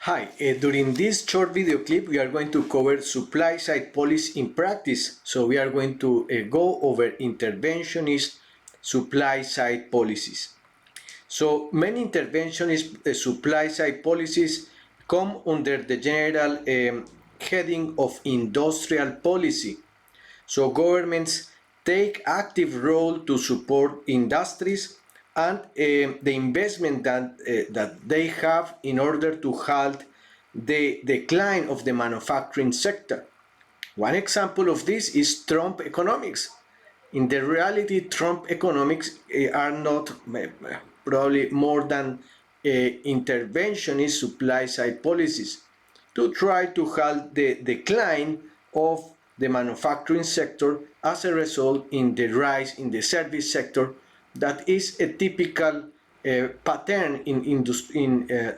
Hi, during this short video clip we are going to cover supply-side policy in practice. So we are going to go over interventionist supply-side policies. So many interventionist supply-side policies come under the general heading of industrial policy. So governments take active role to support industries and the investment that they have in order to halt the decline of the manufacturing sector. One example of this is Trump economics. In the reality, Trump economics are not probably more than interventionist supply-side policies to try to halt the decline of the manufacturing sector as a result in the rise in the service sector that is a typical pattern in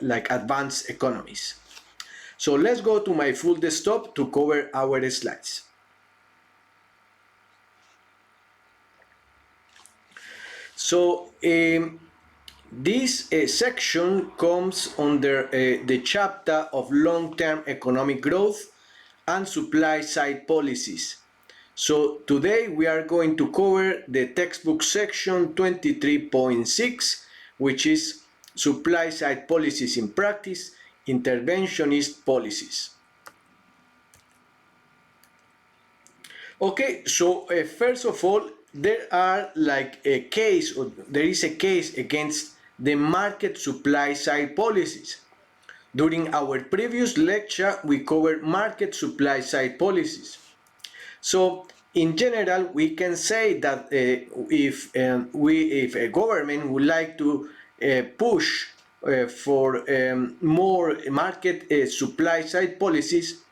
like advanced economies. So let's go to my full desktop to cover our slides. So this section comes under the chapter of long-term economic growth and supply-side policies. So today we are going to cover the textbook section 23.6, which is supply-side policies in practice, interventionist policies. Okay, so first of all, there is a case against the market supply side policies. During our previous lecture, we covered market supply side policies. So in general, we can say that if a government would like to push for more market supply side policies,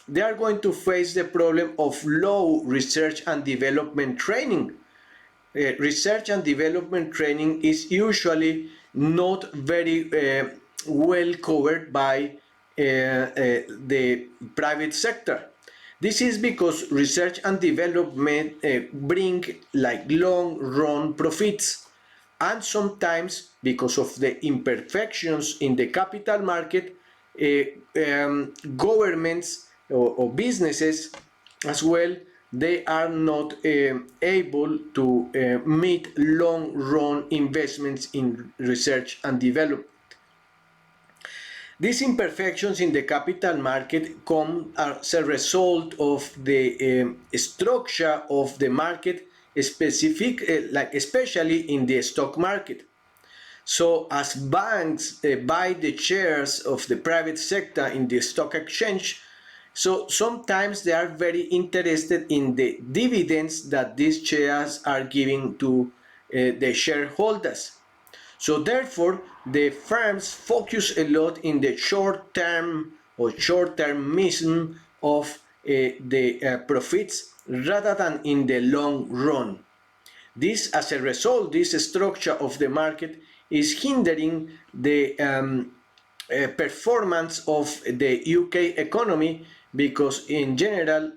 they are going to face the problem of low research and development training. Research and development training is usually not very well covered by the private sector. This is because research and development bring like long-run profits, and sometimes because of the imperfections in the capital market, governments or businesses as well, they are not able to meet long-run investments in research and development. These imperfections in the capital market come as a result of the structure of the market, especially in the stock market. So as banks buy the shares of the private sector in the stock exchange, so sometimes they are very interested in the dividends that these shares are giving to the shareholders. So therefore, the firms focus a lot in the short-term or short-termism of the profits rather than in the long run. This, as a result, this structure of the market is hindering the performance of the UK economy, because in general,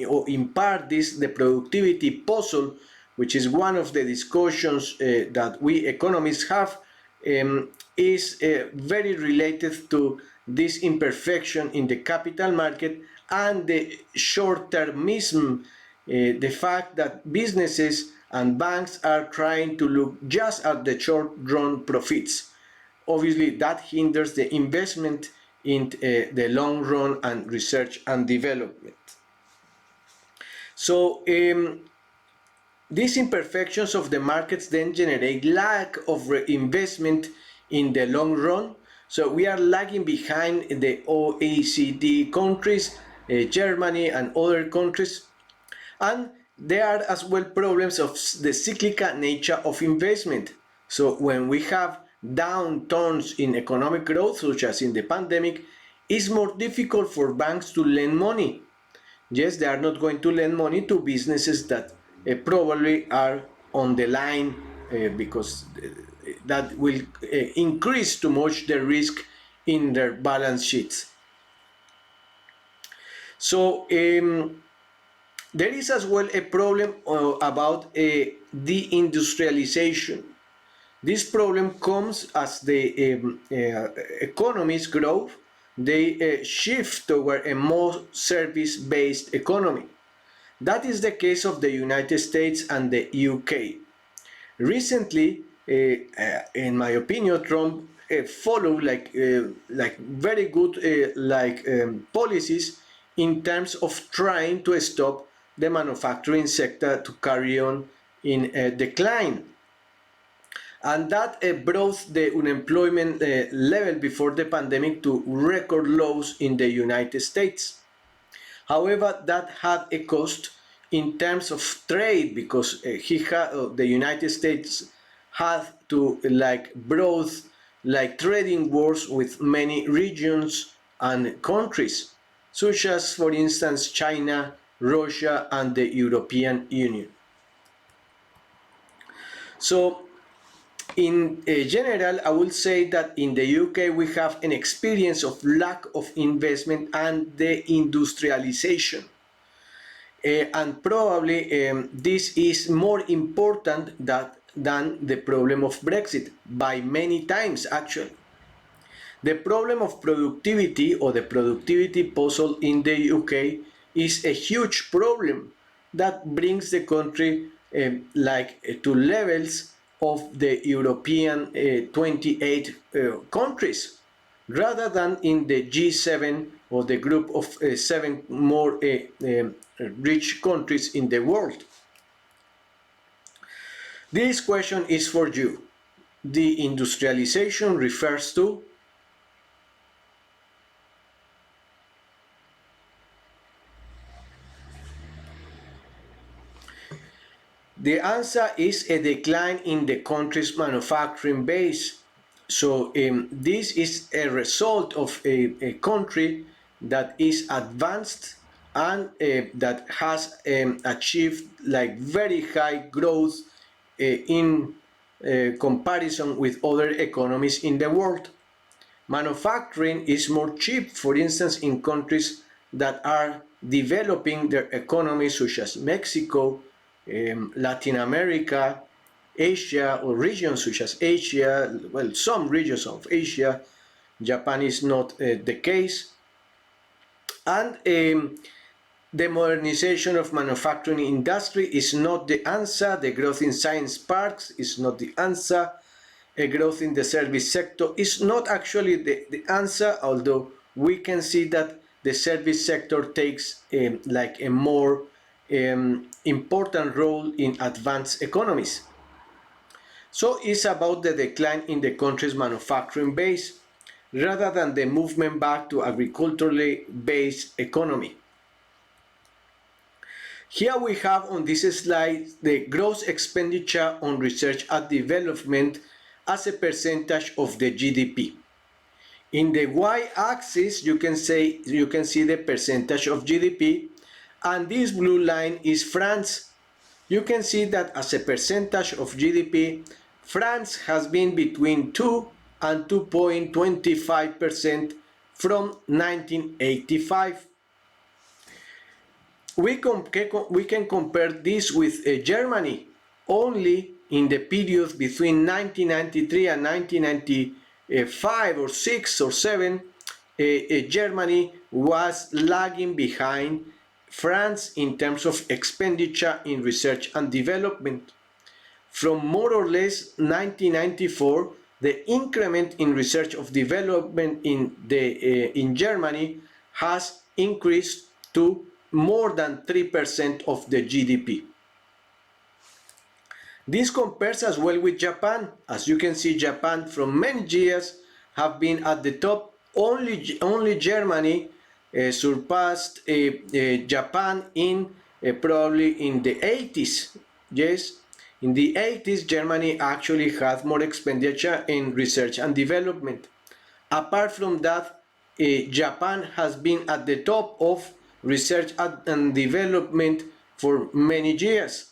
or in part, the productivity puzzle, which is one of the discussions that we economists have, is very related to this imperfection in the capital market and the short-termism, the fact that businesses and banks are trying to look just at the short-run profits. Obviously, that hinders the investment in the long run and research and development. So these imperfections of the markets then generate lack of investment in the long run. So we are lagging behind the OECD countries, Germany and other countries. And there are as well problems of the cyclical nature of investment. So when we have downturns in economic growth, such as in the pandemic, it's more difficult for banks to lend money. Yes, they are not going to lend money to businesses that probably are on the line because that will increase too much the risk in their balance sheets. So there is as well a problem about de-industrialization. This problem comes as the economies grow, they shift toward a more service-based economy. That is the case of the United States and the UK. Recently, in my opinion, Trump followed like very good policies in terms of trying to stop the manufacturing sector to carry on in a decline, and that brought the unemployment level before the pandemic to record lows in the United States. However, that had a cost in terms of trade, because the United States had to broad trading wars with many regions and countries, such as, for instance, China, Russia, and the European Union. So in general, I will say that in the UK we have an experience of lack of investment and de-industrialization. And probably this is more important than the problem of Brexit, by many times actually. The problem of productivity, or the productivity puzzle in the UK, is a huge problem that brings the country to levels of the European 28 countries, rather than in the G7, or the group of seven more rich countries in the world. This question is for you. De-industrialization refers to the answer is a decline in the country's manufacturing base. So this is a result of a country that is advanced and that has achieved very high growth in comparison with other economies in the world. Manufacturing is more cheap, for instance, in countries that are developing their economies, such as Mexico, Latin America, Asia, or regions such as Asia, well, some regions of Asia. Japan is not the case. And the modernization of manufacturing industry is not the answer. The growth in science parks is not the answer. A growth in the service sector is not actually the answer, although we can see that the service sector takes a more important role in advanced economies. So it's about the decline in the country's manufacturing base, rather than the movement back to agriculturally based economy. Here we have on this slide the gross expenditure on research and development as a percentage of the GDP. In the y-axis, you can see the percentage of GDP, and this blue line is France. You can see that as a percentage of GDP, France has been between 2 and 2.25% from 1985. We can compare this with Germany. Only in the period between 1993 and 1995 or 6 or 7, Germany was lagging behind France in terms of expenditure in research and development. From more or less 1994, the increment in research of development in Germany has increased to more than 3% of the GDP. This compares as well with Japan. As you can see, Japan from many years have been at the top. Only Germany surpassed Japan in probably in the 80s. Yes, in the 80s, Germany actually had more expenditure in research and development. Apart from that, Japan has been at the top of research and development for many years.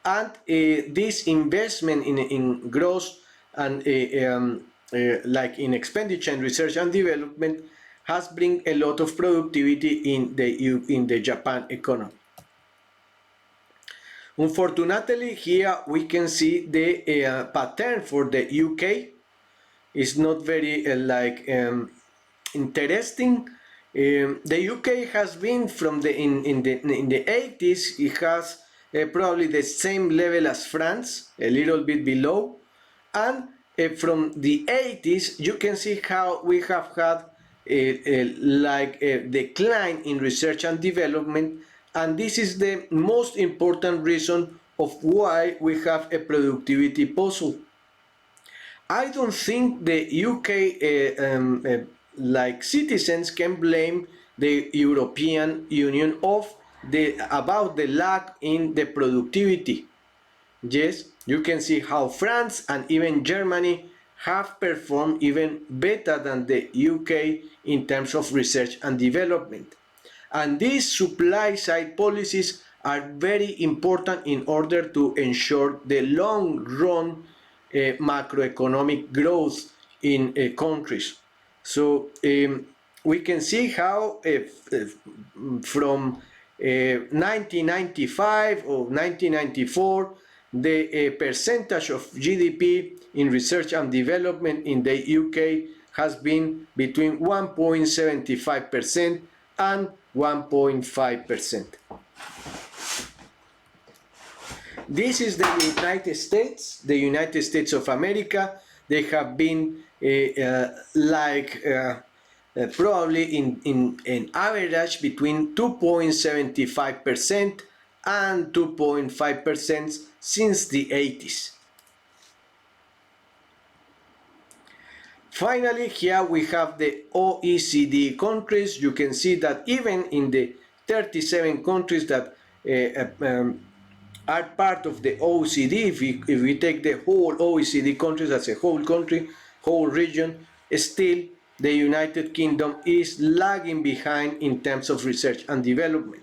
And this investment in gross and in expenditure in research and development has bring a lot of productivity in the Japan economy. Unfortunately, here we can see the pattern for the UK is not very interesting. The UK has been from the in the 80s. It has probably the same level as France, a little bit below, and from the 80s you can see how we have had a decline in research and development, and this is the most important reason of why we have a productivity puzzle. I don't think the UK citizens can blame the European Union about the lack in the productivity. Yes, you can see how France and even Germany have performed even better than the UK in terms of research and development. And these supply side policies are very important in order to ensure the long run macroeconomic growth in countries. So we can see how from 1995 or 1994, the percentage of GDP in research and development in the UK has been between 1.75% and 1.5%. This is the United States of America. They have been probably in an average between 2.75% and 2.5% since the 80s. Finally, here we have the OECD countries. You can see that even in the 37 countries that are part of the OECD, if we take the whole OECD countries as a whole country, whole region, still the United Kingdom is lagging behind in terms of research and development.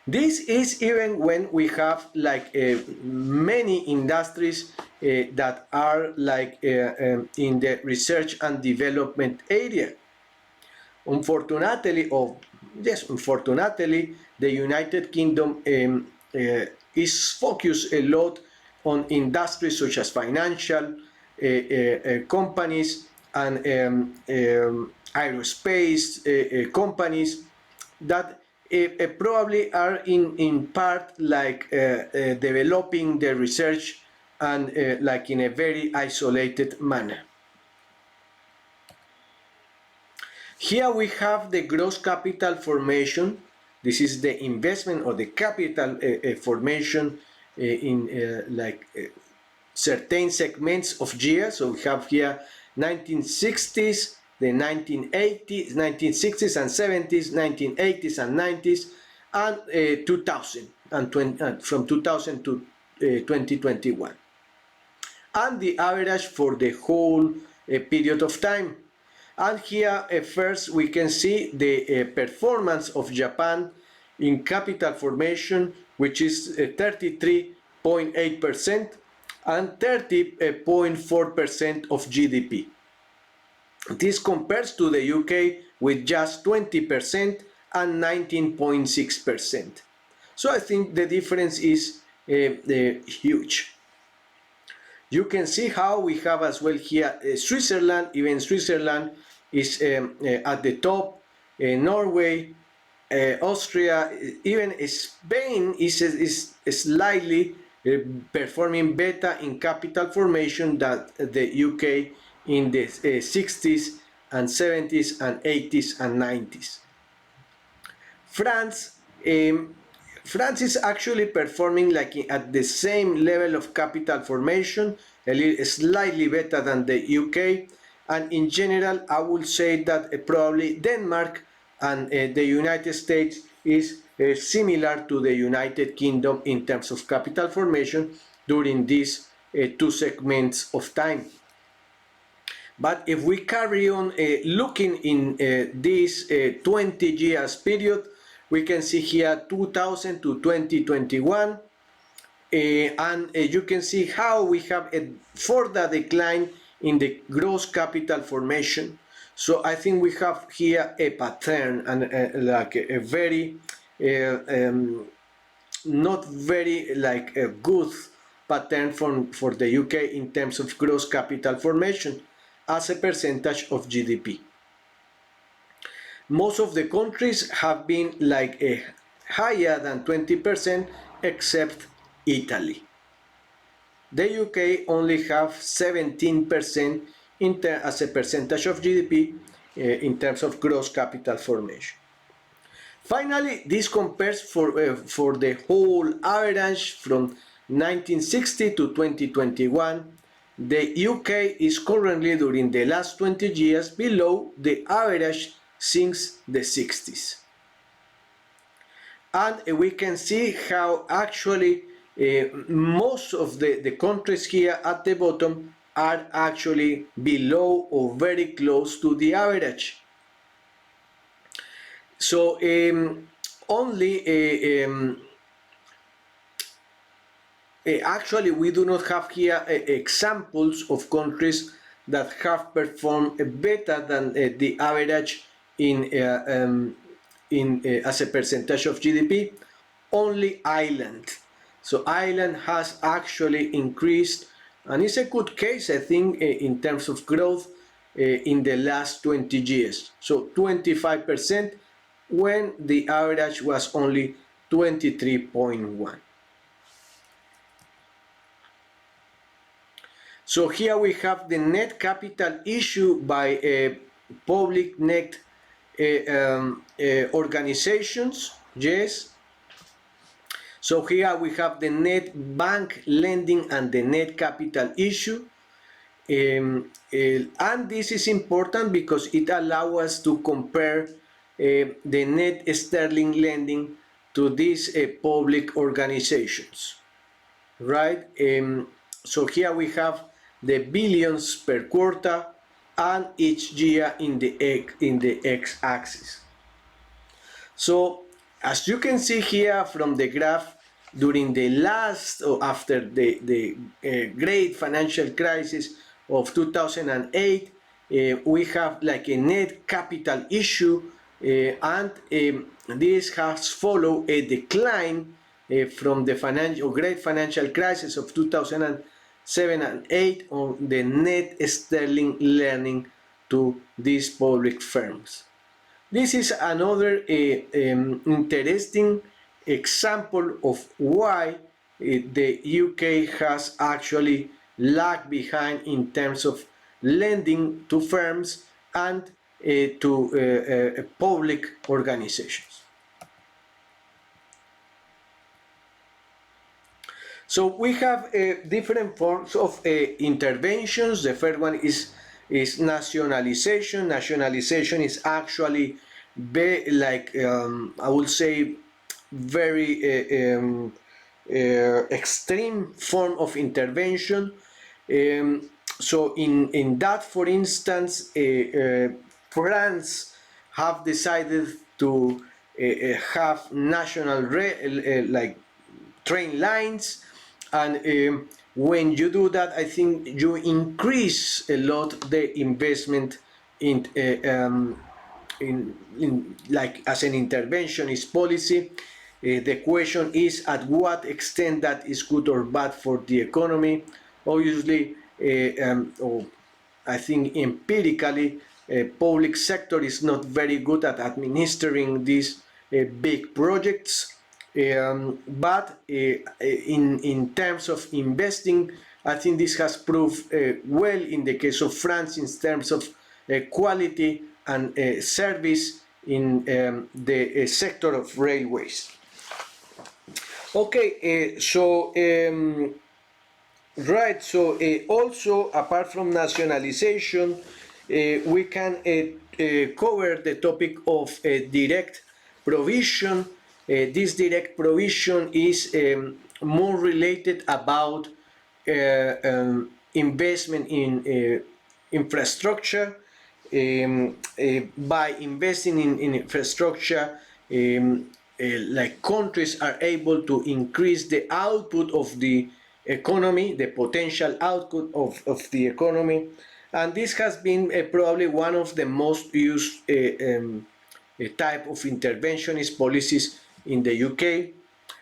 This is even when we have many industries that are in the research and development area. Unfortunately, the United Kingdom is focused a lot on industries such as financial companies and aerospace companies that probably are in part developing the research and in a very isolated manner. Here we have the gross capital formation. This is the investment or the capital formation in certain segments of years. So we have here 1960s, the 1980s, 1960s and 70s, 1980s and 90s, and 2000 and from 2000 to 2021, and the average for the whole period of time. And here first we can see the performance of Japan in capital formation, which is 33.8% and 30.4% of GDP. This compares to the UK with just 20% and 19.6%. So I think the difference is huge. You can see how we have as well here Switzerland. Even Switzerland is at the top. Norway, Austria, even Spain is slightly performing better in capital formation than the UK in the 60s and 70s and 80s and 90s. France is actually performing at the same level of capital formation, slightly better than the UK, and in general I would say that probably Denmark and the United States is similar to the United Kingdom in terms of capital formation during these two segments of time. But if we carry on looking in this 20 years period, we can see here 2000 to 2021, and you can see how we have a further decline in the gross capital formation. So I think we have here a pattern and a very not very like a good pattern for the UK in terms of gross capital formation as a percentage of GDP. Most of the countries have been like a higher than 20% except Italy. The UK only have 17% as a percentage of GDP in terms of gross capital formation. Finally, this compares for the whole average from 1960 to 2021. The UK is currently during the last 20 years below the average since the 60s. And we can see how actually most of the countries here at the bottom are actually below or very close to the average. So actually we do not have here examples of countries that have performed better than the average as a percentage of GDP. Only Ireland. So Ireland has actually increased, and it's a good case, I think, in terms of growth in the last 20 years. So 25% when the average was only 23.1. So here we have the net capital issue by public net organizations. Yes. So here we have the net bank lending and the net capital issue. And this is important because it allows us to compare the net sterling lending to these public organizations, right? So here we have the billions per quarter and each year in the x-axis. So as you can see here from the graph, during the last or after the great financial crisis of 2008, we have like a net capital issue, and this has followed a decline from the great financial crisis of 2007 and 8 on the net sterling lending to these public firms. This is another interesting example of why the UK has actually lagged behind in terms of lending to firms and to public organizations. So we have different forms of interventions. The first one is nationalization. Nationalization is actually I would say very extreme form of intervention. So in that, for instance, France have decided to have national like train lines, and when you do that, I think you increase a lot the investment in like as an interventionist policy. The question is at what extent that is good or bad for the economy. Obviously, I think empirically, public sector is not very good at administering these big projects. But in terms of investing, I think this has proved well in the case of France in terms of quality and service in the sector of railways. Okay, so right, so also apart from nationalization, we can cover the topic of direct provision. This direct provision is more related about investment in infrastructure. By investing in infrastructure, like countries are able to increase the output of the economy, the potential output of the economy, and this has been probably one of the most used type of interventionist policies in the UK.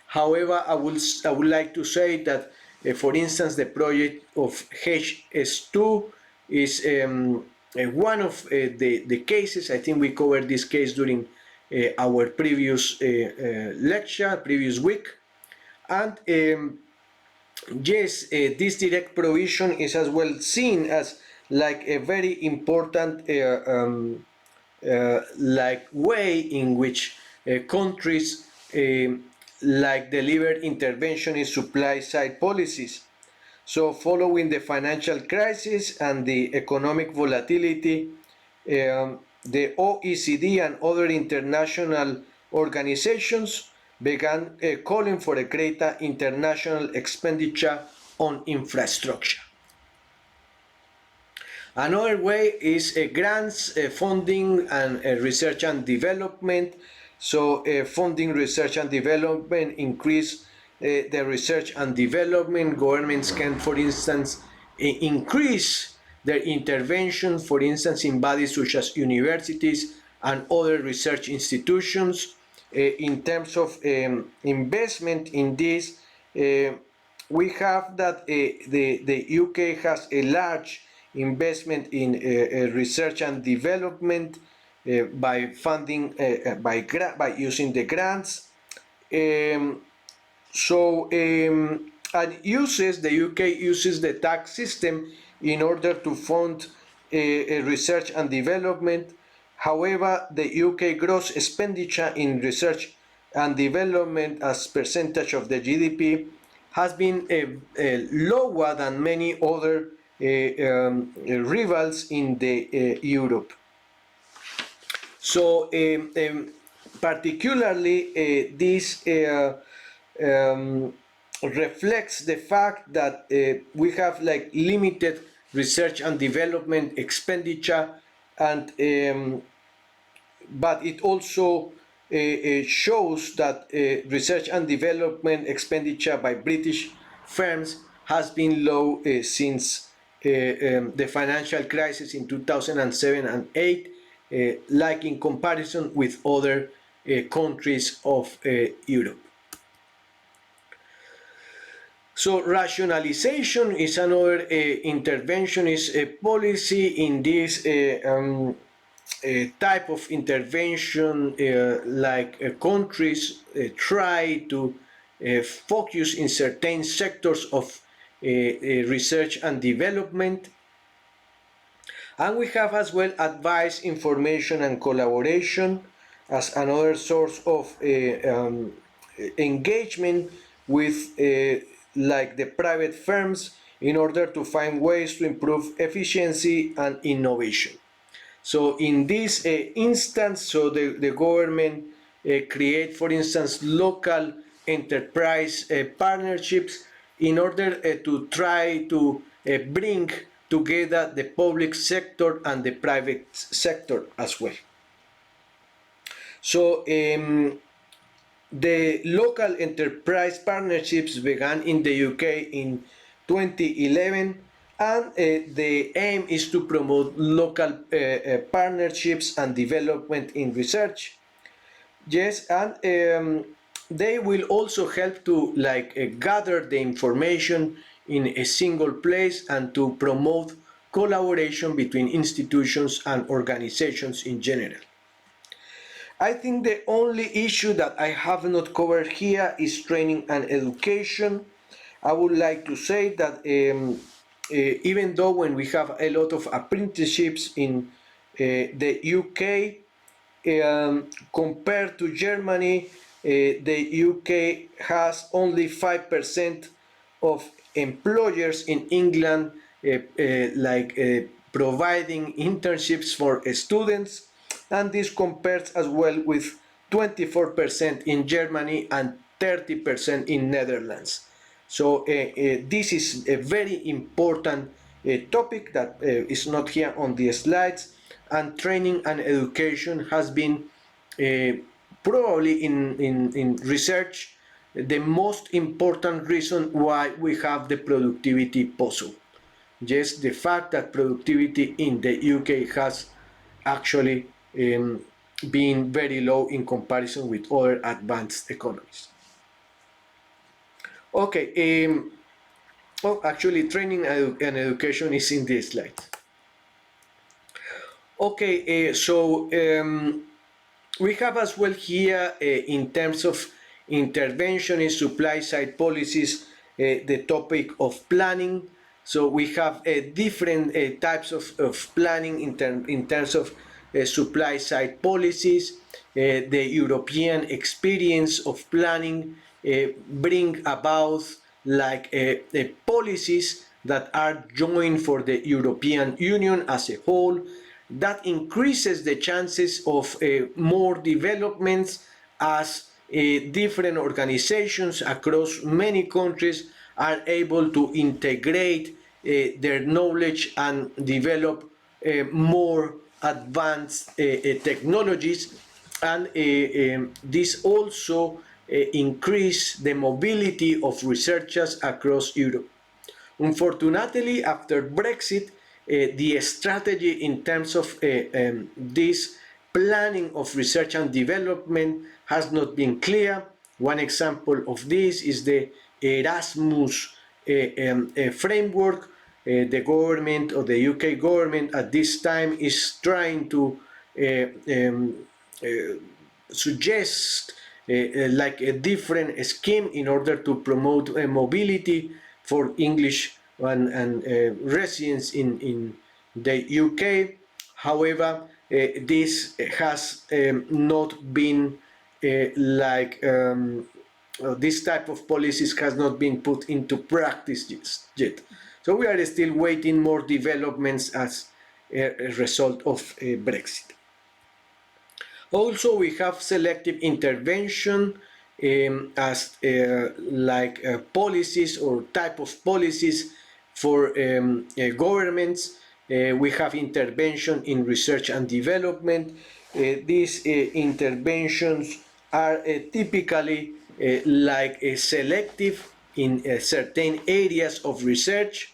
However, I would like to say that, for instance, the project of HS2 is one of the cases. I think we covered this case during our previous lecture, previous week. And yes, this direct provision is as well seen as like a very important like way in which countries like deliver interventionist supply side policies. So following the financial crisis and the economic volatility, the OECD and other international organizations began calling for a greater international expenditure on infrastructure. Another way is grants, funding, and research and development. So funding research and development increase the research and development. Governments can, for instance, increase their intervention, for instance, in bodies such as universities and other research institutions. In terms of investment in this, we have that the UK has a large investment in research and development by funding by using the grants. And the UK uses the tax system in order to fund research and development. However, the UK gross expenditure in research and development as percentage of the GDP has been lower than many other rivals in the Europe. So particularly this reflects the fact that we have like limited research and development expenditure, and but it also shows that research and development expenditure by British firms has been low since the financial crisis in 2007 and 8, like in comparison with other countries of Europe. So rationalization is another interventionist policy. In this type of intervention, countries try to focus in certain sectors of research and development. And we have as well advice, information, and collaboration as another source of engagement with like the private firms in order to find ways to improve efficiency and innovation. So in this instance, so the government create, for instance, local enterprise partnerships in order to try to bring together the public sector and the private sector as well. So the local enterprise partnerships began in the UK in 2011, and the aim is to promote local partnerships and development in research. Yes, and they will also help to gather the information in a single place and to promote collaboration between institutions and organizations in general. I think the only issue that I have not covered here is training and education. I would like to say that even though when we have a lot of apprenticeships in the UK, compared to Germany, the UK has only 5% of employers in England providing internships for students, and this compares as well with 24% in Germany and 30% in Netherlands. So this is a very important topic that is not here on the slides, and training and education has been probably in research the most important reason why we have the productivity puzzle. Yes, the fact that productivity in the UK has actually been very low in comparison with other advanced economies. Okay. Oh, actually, training and education is in this slide. Okay. We have as well here, in terms of interventionist supply-side policies, the topic of planning. So we have different types of planning in terms of supply-side policies. The European experience of planning bring about like policies that are joined for the European Union as a whole, that increases the chances of more developments as different organizations across many countries are able to integrate their knowledge and develop more advanced technologies, and this also increase the mobility of researchers across Europe. Unfortunately, after Brexit, the strategy in terms of this planning of research and development has not been clear. One example of this is the Erasmus framework. The government, or the UK government at this time, is trying to suggest like a different scheme in order to promote mobility for English and residents in the UK. However, this has not been this type of policies has not been put into practice yet. So we are still waiting more developments as a result of Brexit. Also, we have selective intervention as policies or type of policies for governments. We have intervention in research and development. These interventions are typically selective in certain areas of research.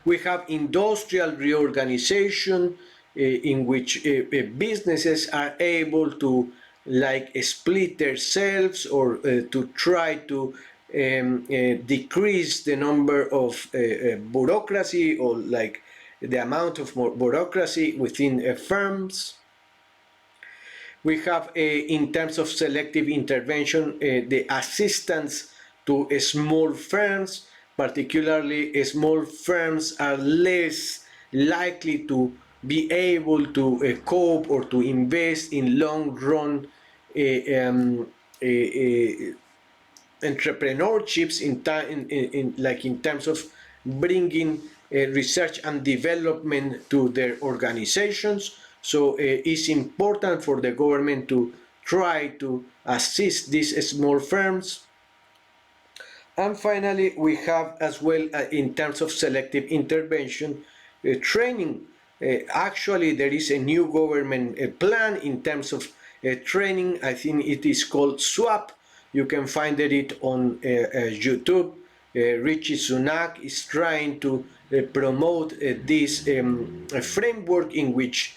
We have industrial reorganization, in which businesses are able to split themselves, or to try to decrease the number of bureaucracy, or the amount of more bureaucracy within firms. We have, in terms of selective intervention, the assistance to small firms. Particularly, small firms are less likely to be able to cope or to invest in long-run entrepreneurships in terms of bringing research and development to their organizations. So it's important for the government to try to assist these small firms. And finally, we have as well, in terms of selective intervention, training. Actually, there is a new government plan in terms of training. I think it is called SWAP. You can find it on YouTube. Richie Sunak is trying to promote this framework in which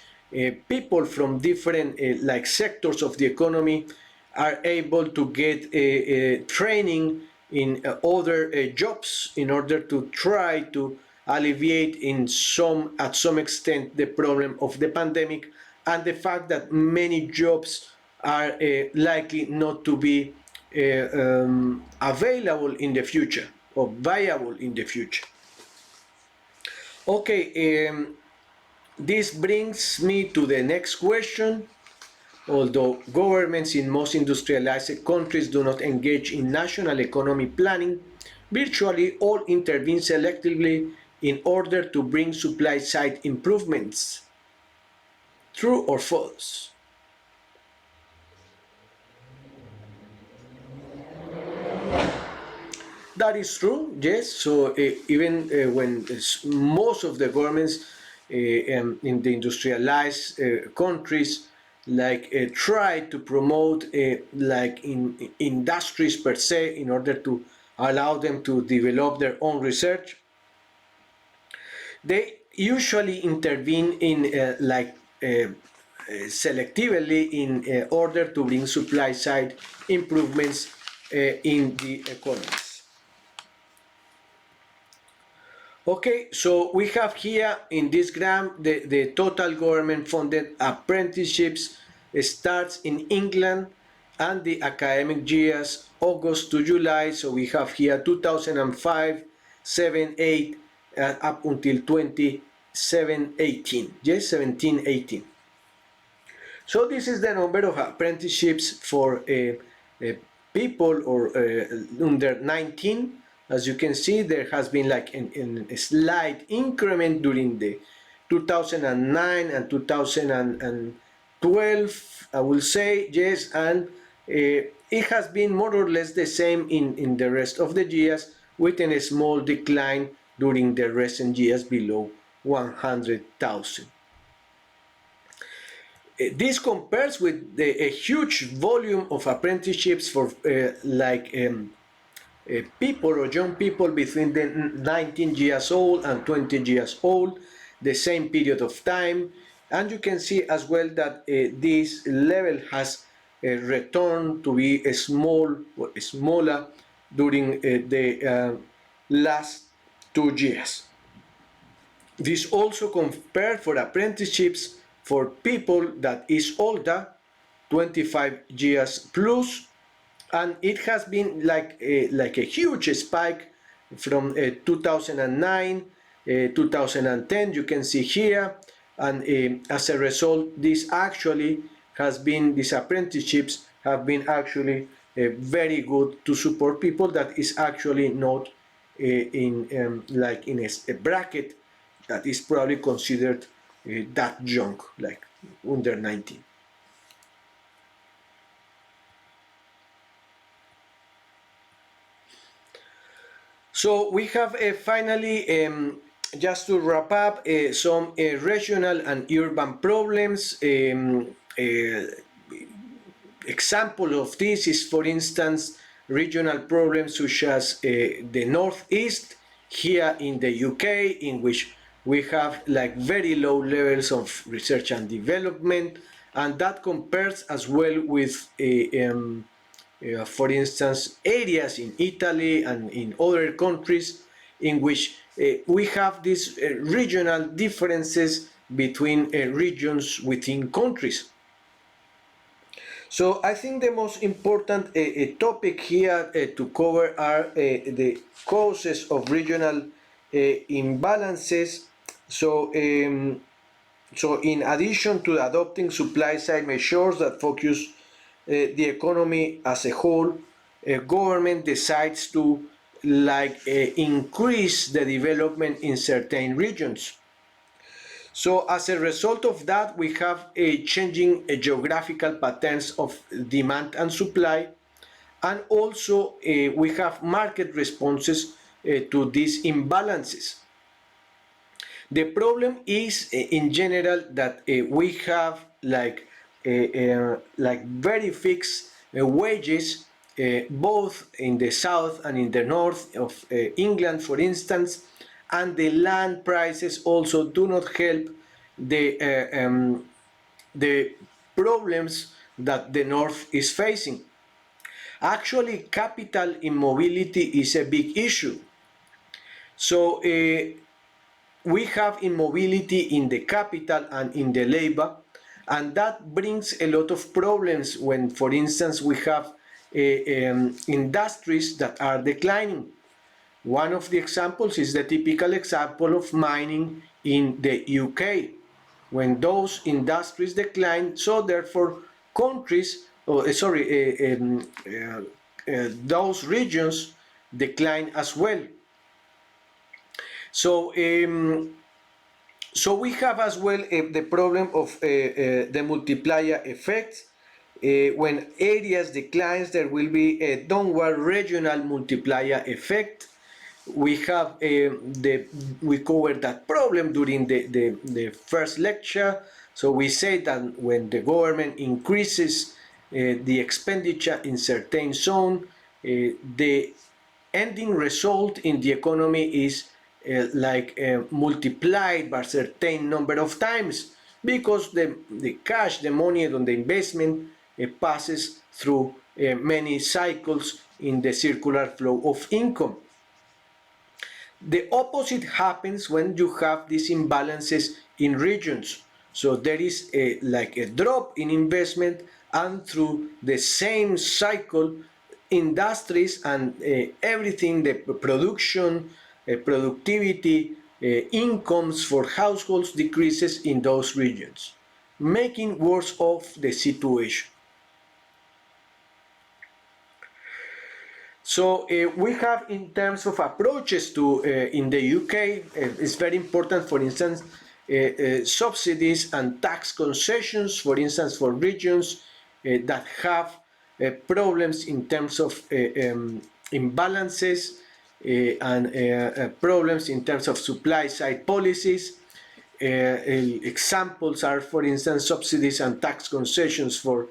people from different sectors of the economy are able to get training in other jobs in order to try to alleviate at some extent the problem of the pandemic, and the fact that many jobs are likely not to be available in the future or viable in the future. Okay, this brings me to the next question. Although governments in most industrialized countries do not engage in national economy planning, virtually all intervene selectively in order to bring supply-side improvements. True or false? That is true, yes. So even when most of the governments in the industrialized countries try to promote in industries per se in order to allow them to develop their own research, they usually intervene in selectively in order to bring supply side improvements in the economies. Okay, so we have here in this graph the total government funded apprenticeships starts in England and the academic years August to July. So we have here 2005, 7, 8 up until 27, 18. Yes, 17, 18. So this is the number of apprenticeships for people or under 19. As you can see, there has been like a slight increment during the 2009 and 2012, I will say, yes, and it has been more or less the same in the rest of the years, with a small decline during the recent years below 100,000. This compares with a huge volume of apprenticeships for people or young people between the 19 years old and 20 years old, the same period of time. And you can see as well that this level has returned to be smaller during the last 2 years. This also compared for apprenticeships for people that is older, 25 years plus, and it has been like a huge spike from 2009, 2010, you can see here, and as a result, these apprenticeships have been actually very good to support people that is actually not in a bracket that is probably considered that young, like under 19. So we have finally, just to wrap up, some regional and urban problems. Example of this is, for instance, regional problems such as the Northeast here in the UK, in which we have like very low levels of research and development, and that compares as well with for instance, areas in Italy and in other countries in which we have these regional differences between regions within countries. So I think the most important topic here to cover are the causes of regional imbalances. So in addition to adopting supply-side measures that focus the economy as a whole, government decides to increase the development in certain regions. So as a result of that, we have a changing geographical patterns of demand and supply, and also we have market responses to these imbalances. The problem is in general that we have like very fixed wages both in the south and in the north of England, for instance, and the land prices also do not help the problems that the north is facing. Actually, capital immobility is a big issue. So we have immobility in the capital and in the labor, and that brings a lot of problems when, for instance, we have industries that are declining. One of the examples is the typical example of mining in the UK. When those industries decline, so therefore countries, those regions decline as well. So, so we have as well the problem of the multiplier effect. When areas declines, there will be a downward regional multiplier effect. We have we covered that problem during the first lecture. So we say that when the government increases the expenditure in certain zone, the ending result in the economy is multiplied by a certain number of times, because the cash, the money on the investment passes through many cycles in the circular flow of income. The opposite happens when you have these imbalances in regions. So there is like a drop in investment, and through the same cycle, industries and everything, the production, productivity, incomes for households decreases in those regions, making worse off the situation. So we have, in terms of approaches to in the UK, it's very important, for instance, subsidies and tax concessions, for instance, for regions that have problems in terms of imbalances and problems in terms of supply-side policies. Examples are, for instance, subsidies and tax concessions for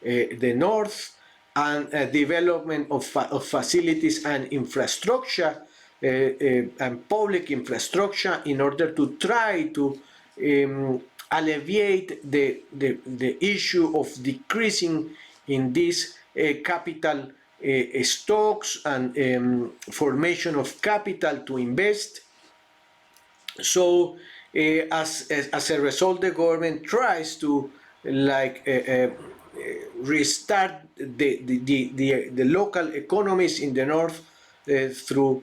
the north, and development of facilities and infrastructure and public infrastructure in order to try to alleviate the issue of decreasing in these capital stocks and formation of capital to invest. So as a result, the government tries to restart the local economies in the north through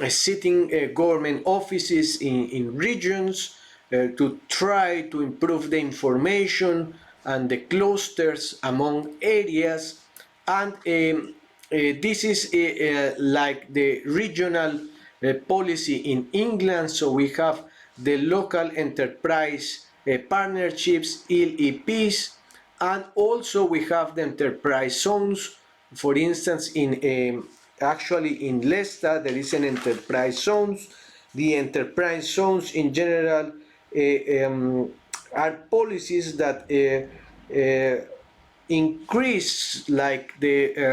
sitting government offices in regions to try to improve the information and the clusters among areas. And this is like the regional policy in England. So we have the local enterprise partnerships, LEPs, and also we have the enterprise zones. For instance, actually in Leicester there is an enterprise zones. The enterprise zones in general are policies that increase like the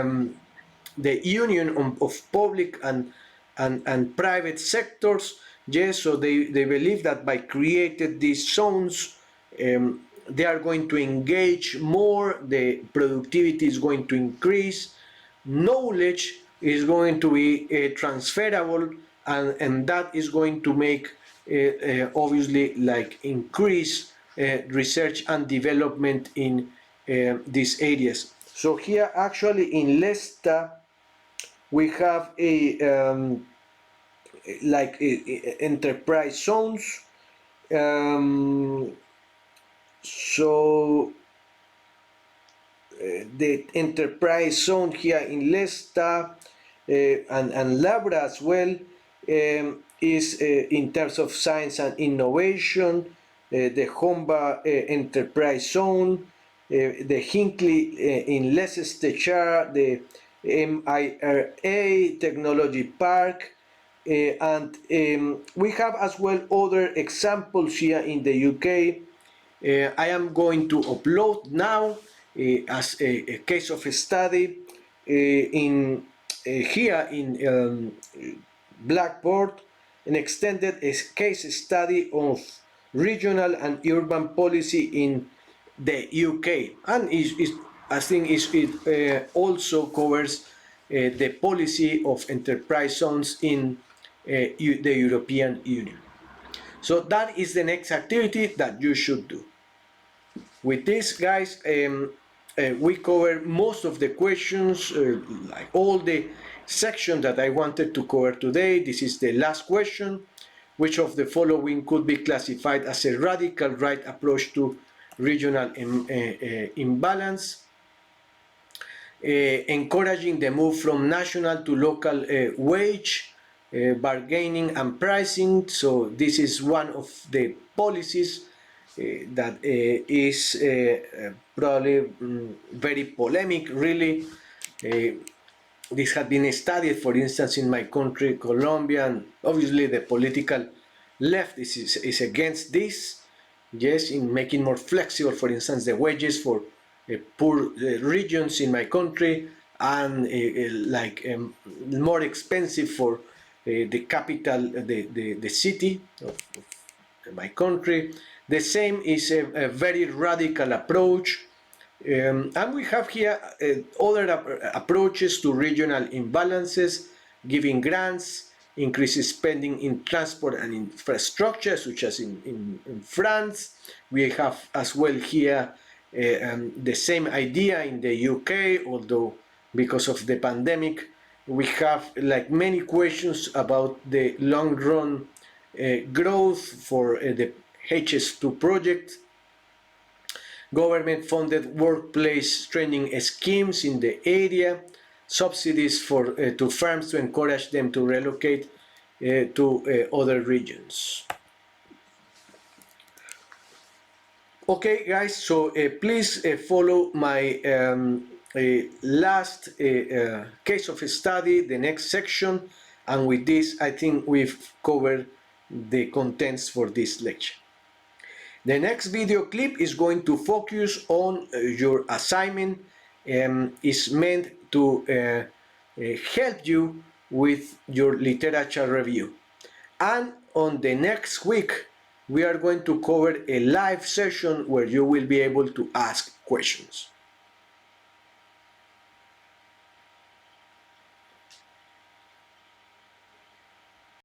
union of public and private sectors. Yes, so they believe that by creating these zones, they are going to engage more, the productivity is going to increase, knowledge is going to be transferable, and that is going to make obviously like increase research and development in these areas. So here actually in Leicester we have a enterprise zones. So the enterprise zone here in Leicester and Labra as well is in terms of science and innovation, the Humber enterprise zone, the Hinckley in Leicestershire, the MIRA Technology Park, and we have as well other examples here in the UK. I am going to upload now as a case of a study in here in Blackboard, an extended case study of regional and urban policy in the UK, and I think it also covers the policy of enterprise zones in the European Union. So that is the next activity that you should do. With this, guys, we cover most of the questions, like all the section that I wanted to cover today. This is the last question. Which of the following could be classified as a radical right approach to regional imbalance? Encouraging the move from national to local wage, bargaining and pricing. So this is one of the policies that is probably very polemic, really. This had been studied, for instance, in my country, Colombia, and obviously the political left is against this. Yes, in making more flexible, for instance, the wages for poor regions in my country, and more expensive for the capital, the city of my country. The same is a very radical approach. And we have here other approaches to regional imbalances, giving grants, increases spending in transport and infrastructure, such as in France. We have as well here the same idea in the UK, although because of the pandemic, we have like many questions about the long run growth for the HS2 project, government-funded workplace training schemes in the area, subsidies to firms to encourage them to relocate to other regions. Okay, guys, so please follow my last case of study, the next section, and with this, I think we've covered the contents for this lecture. The next video clip is going to focus on your assignment, is meant to help you with your literature review. And on the next week, we are going to cover a live session where you will be able to ask questions.